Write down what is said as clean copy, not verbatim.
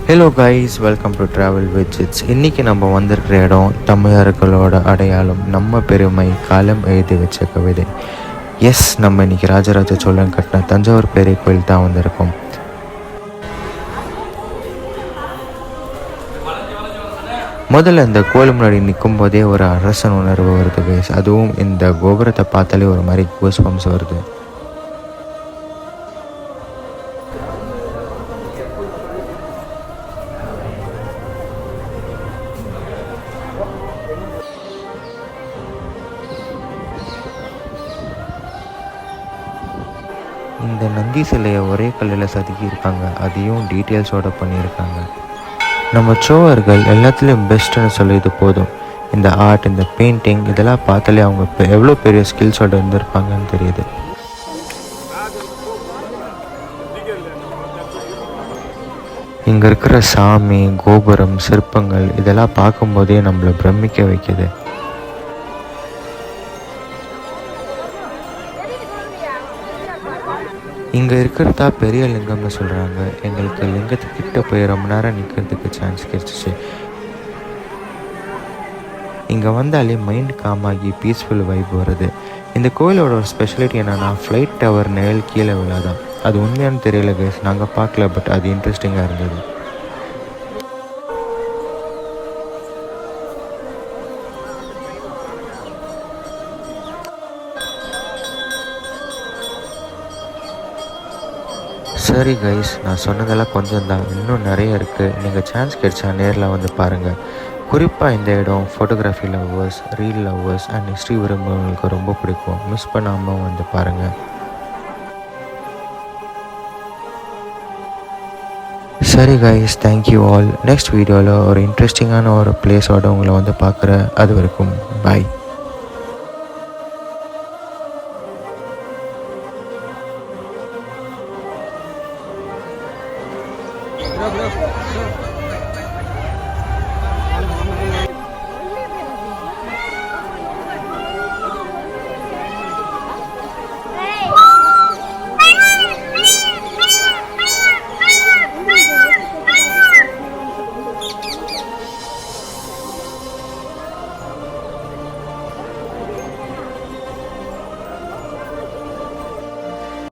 Hello guys, welcome to travel visits. இன்றைக்கி நம்ம வந்திருக்கிற இடம் தமிழர்களோட அடையாளம், நம்ம பெருமை, காலம் எழுதி வச்ச கவிதை. எஸ், நம்ம இன்றைக்கி ராஜராஜ சோழன் கட்டின தஞ்சாவூர் பெரிய கோயில் தான் வந்திருக்கோம். முதல்ல இந்த கோயில் முன்னாடி நிற்கும் போதே ஒரு அரசன் உணர்வு வருது கைஸ். அதுவும் இந்த கோபுரத்தை பார்த்தாலே ஒரு மாதிரி கூஸ் பம்ப்ஸ் வருது. இந்த நந்தி சிலையை ஒரே கல்லில் செதுக்கியிருக்காங்க, அதையும் டீட்டெயில்ஸோடு பண்ணியிருக்காங்க. நம்ம சோழர்கள் எல்லாத்துலேயும் பெஸ்ட்டுன்னு சொல்லிது போதும். இந்த ஆர்ட், இந்த பெயிண்டிங் இதெல்லாம் பார்த்தாலே அவங்க எவ்வளோ பெரிய ஸ்கில்ஸோடு இருந்திருப்பாங்கன்னு தெரியுது. இங்கே இருக்கிற சாமி, கோபுரம், சிற்பங்கள் இதெல்லாம் பார்க்கும்போதே நம்மளை பிரமிக்க வைக்குது. இங்கே இருக்கிறதா பெரிய லிங்கம்னு சொல்கிறாங்க. எங்களுக்கு லிங்கத்துக்கிட்ட போய் ரொம்ப நேரம் நிற்கிறதுக்கு சான்ஸ் கிடச்சிச்சு. இங்கே வந்தாலே மைண்ட் காமாகி பீஸ்ஃபுல் வைப் வருது. இந்த கோயிலோட ஒரு ஸ்பெஷாலிட்டி என்னென்னா, ஃப்ளைட் டவர் நிழல் கீழே விழாதான். அது உண்மையானு தெரியல கைஸ், நாங்கள் பார்க்கல, பட் அது இன்ட்ரெஸ்டிங்காக இருந்தது. சரி கைஸ், நான் சொன்னதெல்லாம் கொஞ்சம் தான், இன்னும் நிறைய இருக்குது. நீங்கள் சான்ஸ் கிடைச்சா நேரில் வந்து பாருங்கள். குறிப்பாக இந்த இடம் photography lovers, reel lovers and history விரும்புகிறவங்களுக்கு ரொம்ப பிடிக்கும். மிஸ் பண்ணாமல் வந்து பாருங்கள். சரி கைஸ், தேங்க்யூ ஆல். நெக்ஸ்ட் வீடியோவில் ஒரு இன்ட்ரெஸ்டிங்கான ஒரு பிளேஸோடு உங்களை வந்து பார்க்குறேன். அது வரைக்கும் பாய். Bro.